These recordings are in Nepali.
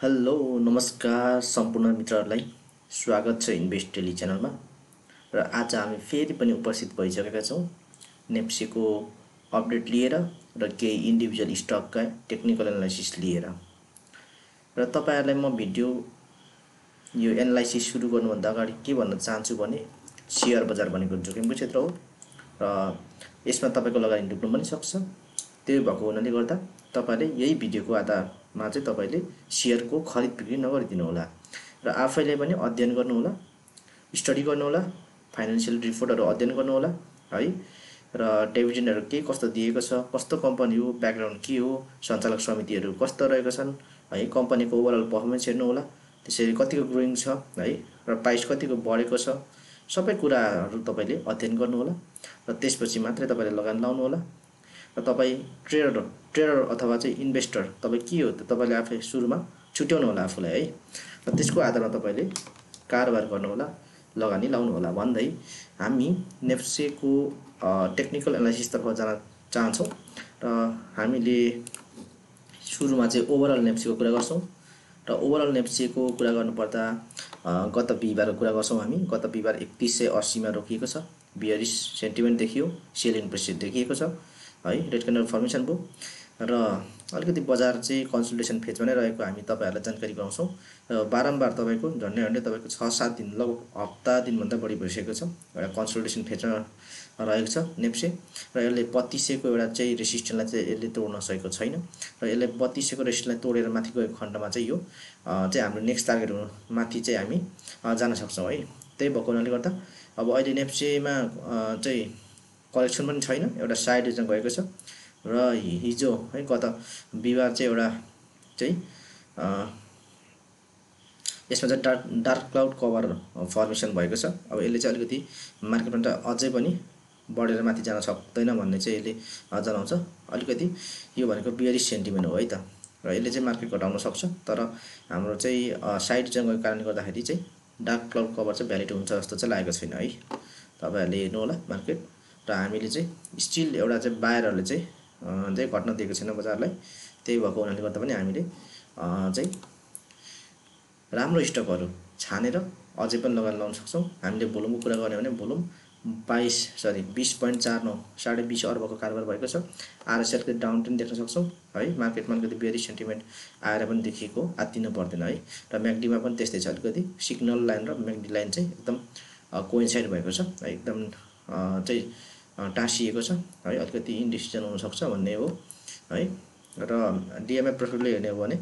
हेलो नमस्कार सम्पूर्ण मित्रहरूलाई स्वागत छ इन्भेस्ट डेली च्यानलमा र आज हामी फेरि पनि उपस्थित भइसकेका छौँ नेप्सेको अपडेट लिएर र केही इन्डिभिजुअल स्टकका टेक्निकल एनालाइसिस लिएर र तपाईहरुलाई म भिडियो यो एनालाइसिस सुरु गर्नुभन्दा अगाडि के भन्न चाहन्छु भने शेयर बजार भनेको जोखिमको क्षेत्र हो र यसमा तपाईको लगानी डुब्न पनि सक्छ। त्यही भएको हुनाले गर्दा तपाईले यही भिडियोको आधारमा चाहिँ तपाईले शेयरको खरिद बिक्री नगरिदिनु होला र आफैले पनि अध्ययन गर्नु होला, स्टडी गर्नु होला, फाइनान्शियल रिपोर्टहरु अध्ययन गर्नु होला है र डिभिडेन्डहरु के कस्तो दिएको छ, कस्तो कम्पनी हो, ब्याकग्राउन्ड के हो, सञ्चालक समितिहरु कस्तो रहेका छन् है, कम्पनीको ओभरअल परफर्मेन्स हेर्नु होला, त्यसैले कतिको ग्रोइङ छ है र प्राइस कतिको बढेको छ, सबै कुराहरु तपाईले अध्ययन गर्नु होला र त्यसपछि मात्रै तपाईले लगानी लाउनु होला। र तपाई ट्रेडर अथवा चाहिँ इन्भेस्टर तपाई के हो त तपाईले आफै सुरुमा छुट्याउनु होला आफुलाई है र त्यसको आधारमा तपाईले कारोबार गर्नु होला, लगानी लाउनु होला भन्दै हामी नेप्सेको टेक्निकल एनालाइसिस तर्फ जान चाहन्छौं र हामीले सुरुमा चाहिँ ओभरअल नेप्सेको कुरा गर्छौं र ओभरअल नेप्सेको कुरा गर्नुपर्दा गत बिहीबारको कुरा गर्छौं हामी। गत बिहीबार 3180 मा रोकिएको छ, बियरिश सेन्टिमेन्ट देखियो, सेलिङ प्रेसर देखिएको छ है, रेड क्यान्डल फर्मेसन भयो र अलिकति बजार चाहिँ कन्सल्टेसन फेजमा नै रहेको हामी तपाईहरुलाई जानकारी गराउँछौं र बारम्बार तपाईको झन्डै तपाईको 6-7 दिन लगभग हप्ता दिन भन्दा बढी भइसकेको छ एउटा कन्सल्टेसन फेजमा रहेको छ नेप्से र यसले 3200 को एउटा चाहिँ रेसिस्टेन्सलाई चाहिँ यसले तोड्न सकेको छैन र यसले 3200 को रेसिस्टेन्सलाई तोडेर माथि गएको खण्डमा चाहिँ यो चाहिँ हाम्रो नेक्स्ट टार्गेट हो माथि चाहिँ हामी जान सक्छौं है। त्यही भएको हुनाले गर्दा अब अहिले नेप्सेमा चाहिँ कलेक्सन पनि छैन, एउटा साइड वेजमा गएको छ र हिजो है गत बिहीबार चाहिँ एउटा चाहिँ यसमा चाहिँ डार्क क्लाउड कभर फर्मेसन भएको छ। अब यसले चाहिँ अलिकति मार्केटमा अझै पनि बढेर माथि जान सक्दैन भन्ने चाहिँ यसले जनाउँछ। अलिकति यो भनेको बियरिश सेन्टिमेन्ट हो है त र यसले चाहिँ मार्केट घटाउन सक्छ, तर हाम्रो चाहिँ साइड वेजमा गएको कारणले गर्दाखेरि चाहिँ डार्क क्लाउड कभर चाहिँ भ्यालिड हुन्छ जस्तो चाहिँ लागेको छैन है। तपाईहरुले हेर्नु होला मार्केट र हामीले चाहिँ स्टिल एउटा चाहिँ बायरहरुले चाहिँ घट्न दिएको छैन बजारलाई। त्यही भएको हुनाले गर्दा पनि हामीले चाहिँ राम्रो स्टकहरु छानेर अझै पनि लगानी लाउन सक्छौं। हामीले भोल्युमको कुरा गर्ने भने भोल्युम 20.49 20.5 अर्बको कारोबार भएको छ। आरएसएल को डाउन ट्रेन्ड देख्न सक्छौं है, मार्केटमा अलिकति बेयरिश सेन्टिमेन्ट आएर पनि देखिएको आत्तिनु पर्दैन है र म्याक्डीमा पनि त्यस्तै छ, अलिकति सिग्नल लाइन र म्याक्डी लाइन चाहिँ एकदम कोइन्साइड भएको छ, एकदम चाहिँ टाँसिएको छ है, अलिकति इन्डिसिजन हुन सक्छ भन्ने हो है। र डीएमए प्रोफाइलले हेर्ने हो भने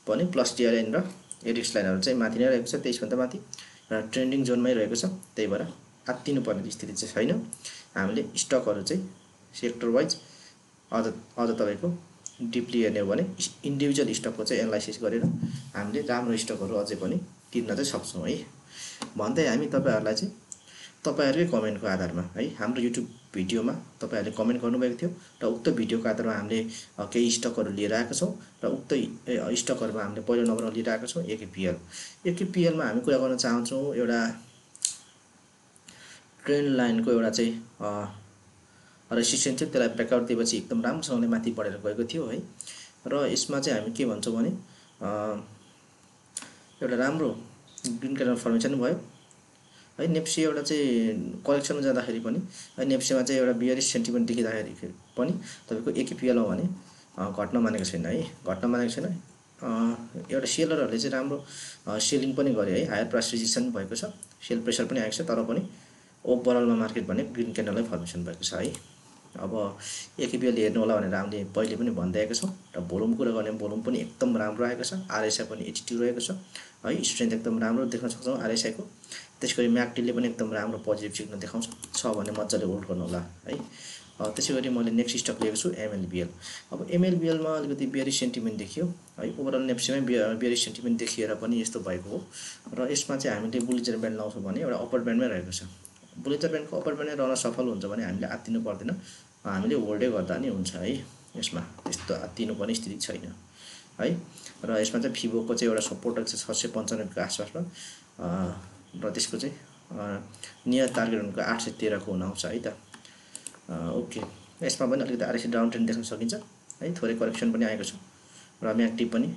पनि प्लस टी लाइन र एडिक्स लाइनहरु चाहिँ माथि नै रहेको छ, 23 भन्दा माथि र ट्रेन्डिङ जोनमै रहेको छ। त्यही भएर आत्तिनु पर्ने स्थिति चाहिँ छैन। हामीले स्टकहरु चाहिँ सेक्टर वाइज अझ तपाईको डिपली हेर्ने हो भने इन्डिभिजुअल स्टकको चाहिँ एनालाइसिस गरेर हामीले राम्रो स्टकहरु अझै पनि किन्न चाहिँ सक्छौं है भन्दै हामी तपाईहरुलाई चाहिँ तपाईहरुकै कमेन्टको आधारमा है हाम्रो युट्युब भिडियोमा तपाईहरुले कमेन्ट गर्नुभएको थियो र उक्त भिडियोको आधारमा हामीले केही स्टकहरु लिएर आएका छौं र उक्त स्टकहरुमा हामीले पहिलो नम्बरमा लिएर आएका छौं एकेपीएल मा हामी कुरा गर्न चाहन्छौं। एउटा ट्रेन्ड लाइनको एउटा चाहिँ रेसिस्टेन्स थियो, त्यसलाई ब्रेकआउट दिएपछि एकदम राम्रोसँगले माथि बढेर गएको थियो है र यसमा चाहिँ हामी के भन्छौं भने एउटा राम्रो ग्रीन क्यान्डल फर्मेसन भयो है। नेप्से एउटा चाहिँ कलेक्सनमा जाँदाखेरि पनि नेप्सेमा चाहिँ एउटा बियरिश सेन्टिमेन्ट देखिँदाखेरि पनि तपाईको एकेपीएलमा भने घट्न मानेको छैन है, घट्न मानेको छैन। एउटा सेलरहरुले चाहिँ राम्रो सेलिङ पनि गरे है, हायर प्राइस रेजिस्टेन्स भएको छ, सेल प्रेसर पनि आएको छ, तर पनि ओभरअलमा मार्केट भने ग्रीन क्यान्डलमै फर्मेसन भएको छ है। अब एकेपीएल हेर्नु होला भनेर हामीले पहिले पनि भन्दै आएका छौं र भोल्युम कुरा गर्ने भोल्युम पनि एकदम राम्रो आएको छ, आरएसआई पनि 82 रहेको छ है, स्ट्रेन्थ एकदम राम्रो देख्न सक्छौं आरएसआई को। त्यसैगरी म्याक्डीले पनि एकदम राम्रो पोजिटिभ सिग्नल देखाउँछ भने मज्जाले होल्ड गर्नु होला है। त्यसैगरी मैले नेक्स्ट स्टक लिएको छु एमएलबीएल। अब एमएलबीएल मा अलिकति बियरिश सेन्टिमेन्ट देखियो है, ओभरअल नेप्सेमै बियरिश सेन्टिमेन्ट देखिएर पनि यस्तो भएको हो र यसमा चाहिँ हामीले बुलिजर ब्यान्ड लाउँछौं भने एउटा अपर ब्यान्डमै रहेको छ। बुलिजर ब्यान्डको अपर ब्यान्डमै रहन सफल हुन्छ भने हामीले आत्तिनु पर्दैन, हामीले होल्डै गर्दा नि हुन्छ है। यसमा त्यस्तो आत्तिनु पर्ने स्थिति छैन है र यसमा चाहिँ फिबोको चाहिँ एउटा सपोर्ट छ 695 को आसपासमा र त्यसको चाहिँ नियर टार्गेट भनेको 813 को हुन आउँछ है त। ओके, यसमा पनि अलिकति आरएसआई डाउन ट्रेन्ड देख्न सकिन्छ है, थोरै करेक्सन पनि आएको छ र म्याक्डी पनि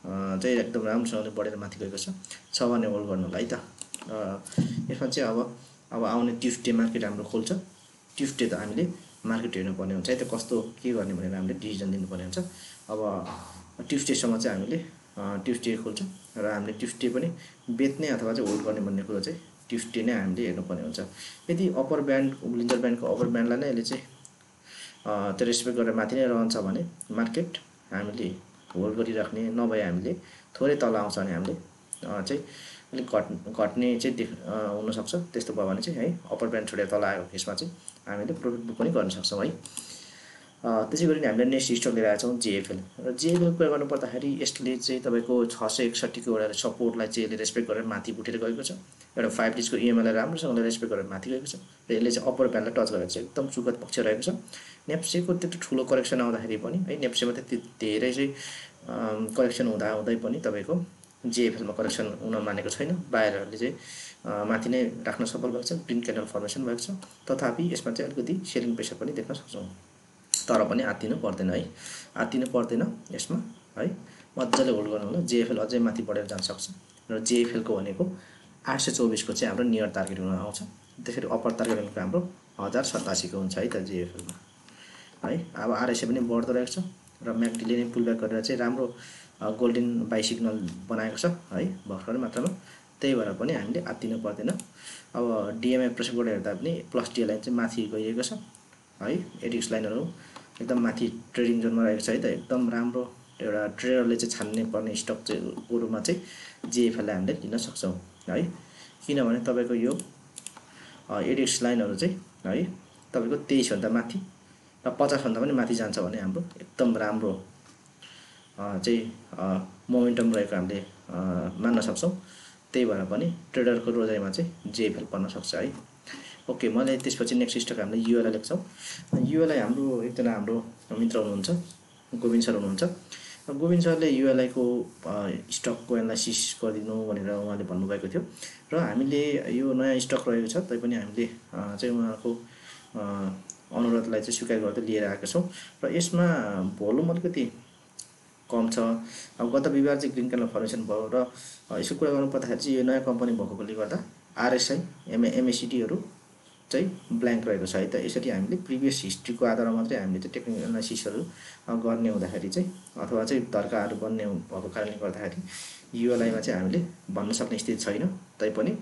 चाहिँ एकदम राम्रोसँगले बढेर माथि गएको छ भने होल्ड गर्नु होला है त। यसमा चाहिँ अब आउने ट्युसडे मार्केट हाम्रो खोल्छ। ट्युसडे त हामीले मार्केट हेर्नुपर्ने हुन्छ है त, कस्तो के गर्ने भनेर हामीले डिसिजन लिनुपर्ने हुन्छ। अब ट्युसडेसम्म चाहिँ हामीले ट्युसडे खोल्छ र हामीले ट्युसडे पनि बेच्ने अथवा चाहिँ होल्ड गर्ने भन्ने कुरो चाहिँ ट्युसडे नै हामीले हेर्नुपर्ने हुन्छ। यदि अप्पर ब्यान्ड लिन्जर ब्यान्डको अप्पर ब्यान्डलाई नै यसले चाहिँ त्यो रेस्पेक्ट गरेर माथि नै रहन्छ भने मार्केट हामीले होल्ड गरिराख्ने, नभए हामीले थोरै तल आउँछ भने हामीले चाहिँ अलिक घट्ने चाहिँ हुनसक्छ। त्यस्तो भयो भने चाहिँ है अप्पर ब्यान्ड छोडेर तल आएको केसमा चाहिँ हामीले प्रफिट बुक पनि गर्न सक्छौँ है। त्यसै गरी हामीले नेक्स्ट स्टक लिएर आएका छौँ जेएफएल। र जेएफएल कुरा गर्नुपर्दाखेरि यसले चाहिँ तपाईँको 661 को एउटा सपोर्टलाई चाहिँ यसले रेस्पेक्ट गरेर माथि उठेर गएको छ। एउटा 5 डेजको इएमआईलाई राम्रोसँगले रेस्पेक्ट गरेर माथि गएको छ र यसले चाहिँ अप्पर ब्यान्डलाई टच गरेको छ, एकदम सुखद पक्ष रहेको छ। नेप्सेको त्यत्रो ठुलो करेक्सन आउँदाखेरि पनि है, नेप्सेमा त्यति धेरै चाहिँ करेक्सन हुँदै पनि तपाईँको जेएफएलमा करेक्सन हुन मानेको छैन। बाहिरहरूले चाहिँ माथि नै राख्न सफल भएको छ, ग्रिन क्यान्डल फर्मेसन भएको छ। तथापि यसमा चाहिँ अलिकति सेलिङ प्रेसर पनि देख्न सक्छौँ, तर पनि आत्तिनु पर्दैन है, आत्तिनु पर्दैन यसमा है। मजाले होल्ड गर्नु होला। जेएफएल अझै माथि बढेर जान सक्छ र जेएफएलको भनेको 824 को चाहिँ हाम्रो नियर टार्गेट हुन आउँछ। त्यसरी अप्पर टार्गेट भनेको हाम्रो 1087 को हुन्छ है त जेएफएलमा है। अब आरएसए पनि बढ्दो रहेको छ र म्याकडीले नै पुल ब्याक गरेर चाहिँ राम्रो गोल्डन बाई सिग्नल बनाएको छ है भर्खरै मात्रामा। त्यही भएर पनि हामीले आत्तिनु पर्दैन। अब डिएमआई प्रेसरबाट हेर्दा पनि प्लस डी लाइन चाहिँ माथि गइएको छ है। एडिक्स लाइनहरू एकदम माथि ट्रेडिङ जोनमा रहेको छ है त। एकदम राम्रो एउटा ट्रेडरले चाहिँ छान्ने पर्ने स्टक चाहिँ रूपमा चाहिँ जेएफएललाई हामीले लिन सक्छौँ है। किनभने तपाईँको यो एडिक्स लाइनहरू चाहिँ है तपाईँको 23 भन्दा माथि र 50 भन्दा पनि माथि जान्छ भने हाम्रो एकदम राम्रो चाहिँ मोमेन्टम रहेको हामीले मान्न सक्छौँ। त्यही भएर पनि ट्रेडरको रोजाइमा चाहिँ जेएफएल पर्न सक्छ है। ओके, मैले त्यसपछि नेक्स्ट स्टक हामीले युएलआई लेख्छौँ। युएलआई हाम्रो एकजना हाम्रो मित्र हुनुहुन्छ, गोविन्द सर हुनुहुन्छ। गोविन्द सरले युएलआईको स्टकको एनालाइसिस गरिदिनु भनेर उहाँले भन्नुभएको थियो र हामीले यो नयाँ स्टक रहेको छ तैपनि हामीले चाहिँ उहाँको अनुरोधलाई चाहिँ स्वीकार गर्दै लिएर आएका छौँ र यसमा भोल्युम अलिकति कम छ। अब गत बिहिबार चाहिँ ग्रिन क्यान्डल फर्मेसन भयो र यसको कुरा गर्नुपर्दाखेरि चाहिँ यो नयाँ कम्पनी भएकोले गर्दा आरएसआई एमएसिडीहरू चाहिँ ब्ल्याङ्क रहेको छ है त। यसरी हामीले प्रिभियस हिस्ट्रीको आधारमा मात्रै हामीले चाहिँ टेक्निकल एनालाइसिसहरू गर्ने हुँदाखेरि चाहिँ अथवा चाहिँ धर्काहरू बन्ने भएको कारणले गर्दाखेरि युएलआईमा चाहिँ हामीले भन्न सक्ने स्थिति छैन। तैपनि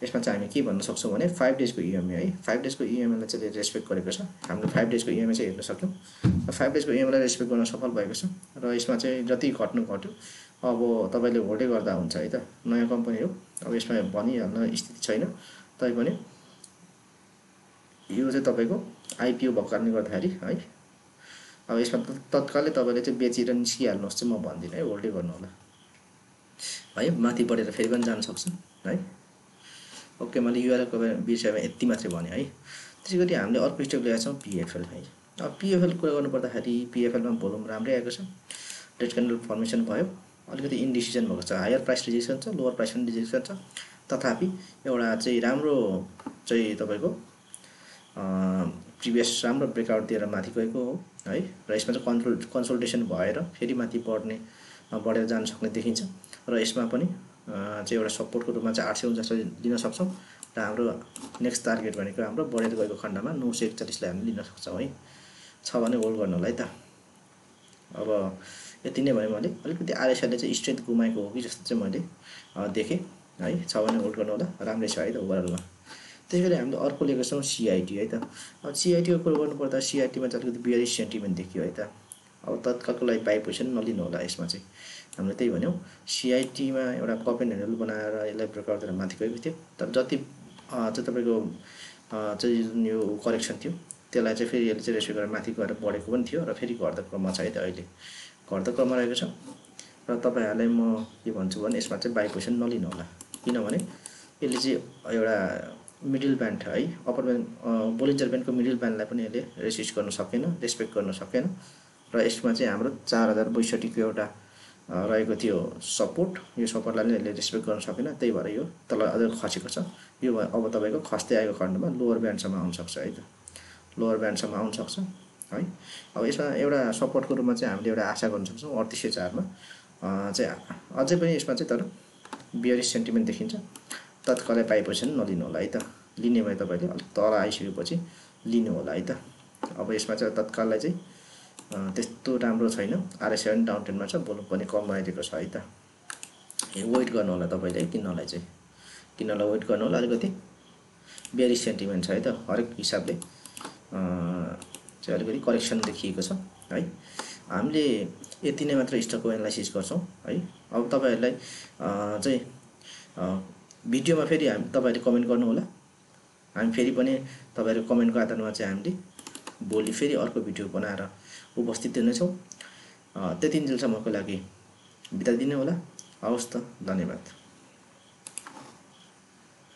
यसमा चाहिँ हामी के भन्न सक्छौँ भने 5 डेजको इएमआई है, 5 डेजको इएमआईलाई चाहिँ रेस्पेक्ट गरेको छ। हामीले 5 डेजको इएमआई चाहिँ हेर्न सक्यौँ र 5 डेजको इएमआईलाई रेस्पेक्ट गर्न सफल भएको छ र यसमा चाहिँ जति घट्नु घट्यो। अब तपाईँले होल्डै गर्दा हुन्छ है त, नयाँ कम्पनी हो। अब यसमा भनिहाल्न स्थिति छैन। तैपनि यो चाहिँ तपाईँको आइपिओ भएको कारणले गर्दाखेरि है अब यसमा तत्कालै तपाईँले चाहिँ बेचेर निस्किहाल्नुहोस् चाहिँ म भन्दिनँ है, होल्डै गर्नु होला है। माथि बढेर फेरि पनि जान सक्छ है। ओके, मैले युएलआईको विषयमा यति मात्रै भने है। त्यसै गरी हामीले अर्को स्टेप ल्याएका छौँ पिएफएल है। अब पिएफएल कुरा गर्नुपर्दाखेरि पिएफएलमा भोल्युम राम्रै आएको छ। रेड क्यान्डल फर्मेसन भयो, अलिकति इन्डिसिजन भएको छ, हायर प्राइस रिजेक्सन छ, लोवर प्राइस पनि रिजेक्सन छ। तथापि एउटा चाहिँ राम्रो चाहिँ तपाईँको प्रिभियस राम्रो ब्रेकआउट दिएर माथि गएको हो है। र यसमा चाहिँ कन्सोल्टेसन भएर फेरि माथि बढेर जान सक्ने देखिन्छ र यसमा पनि चाहिँ एउटा सपोर्टको रूपमा चाहिँ 849 लिन सक्छौँ र हाम्रो नेक्स्ट टार्गेट भनेको हाम्रो बढेर गएको खण्डमा 941 लाई हामीले लिन सक्छौँ है। छ भने होल्ड गर्नु होला है त। अब यति नै भयो। मैले अलिकति आरएसआईले चाहिँ स्ट्रेन्थ गुमाएको हो कि जस्तो चाहिँ मैले देखेँ है। छ भने होल्ड गर्नु होला, राम्रै छ है त ओभरअलमा। त्यसै गरी हामीले अर्को लिएको छौँ सिआइटी है त। अब सिआइटीको कुरा गर्नुपर्दा सिआइटीमा चाहिँ अलिकति बियरिस सेन्टिमेन्ट देखियो है त। अब तत्कालको लागि बाई पोजिसन नलिनु होला यसमा चाहिँ। हामीले त्यही भन्यौँ, सिआइटीमा एउटा कप एन्ड ह्यान्डल बनाएर यसलाई ब्रेकआउट दिएर माथि गएको थियो। तर जति चाहिँ तपाईँको चाहिँ जुन यो करेक्सन थियो त्यसलाई चाहिँ फेरि यसले चाहिँ रेस्पेक्ट गरेर माथि गएर बढेको पनि थियो र फेरि घट्दो क्रममा छ है त। अहिले घट्दो क्रममा रहेको छ र तपाईँहरूलाई म के भन्छु भने यसमा चाहिँ बाई पोजिसन नलिनु होला। किनभने यसले चाहिँ एउटा मिडल ब्यान्ड है, अप्पर ब्यान्ड बोलिन्जर ब्यान्डको मिडल ब्यान्डलाई पनि यसले रेसिस्ट गर्न सकेन, रेस्पेक्ट गर्न सकेन र यसमा चाहिँ हाम्रो 4062 को एउटा रहेको थियो सपोर्ट। यो सपोर्टलाई नै यसले रेस्पेक्ट गर्न सकेन, त्यही भएर यो तल अझै खसेको छ। यो अब तपाईँको खस्दै आएको खण्डमा लोवर ब्यान्डसम्म आउन सक्छ है त, लोवर ब्यान्डसम्म आउन सक्छ है। अब यसमा एउटा सपोर्टको रूपमा चाहिँ हामीले एउटा आशा गर्न सक्छौँ 3804 मा चाहिँ अझै पनि यसमा चाहिँ तर बियरिस सेन्टिमेन्ट देखिन्छ। तत्कालै पाएपछि नलिनु होला है त। लिने भए तपाईँले अलिक तल आइसकेपछि लिनु होला है त। अब यसमा चाहिँ तत्काललाई चाहिँ त्यस्तो राम्रो छैन, RSI पनि डाउन ट्रेन्डमा छ, बरु पनि कम आइदिएको छ है त। वेट गर्नु होला तपाईँले किन्नलाई चाहिँ, किन्नलाई वेट गर्नु होला। अलिकति बियरिस सेन्टिमेन्ट छ है त, हरेक हिसाबले चाहिँ अलिकति करेक्सन देखिएको छ है। हामीले यति नै मात्र स्टकको एनालाइसिस गर्छौँ है। अब तपाईँहरूलाई चाहिँ भिडियोमा फेरि तपाईँहरूले कमेन्ट गर्नु होला। हामी फेरि पनि तपाईँहरूको कमेन्टको आधारमा चाहिँ हामीले भोलि फेरि अर्को भिडियो बनाएर उपस्थित हुनेछौँ। त्यति दिनसम्मको लागि बिदा दिनु होला। हवस् त, धन्यवाद।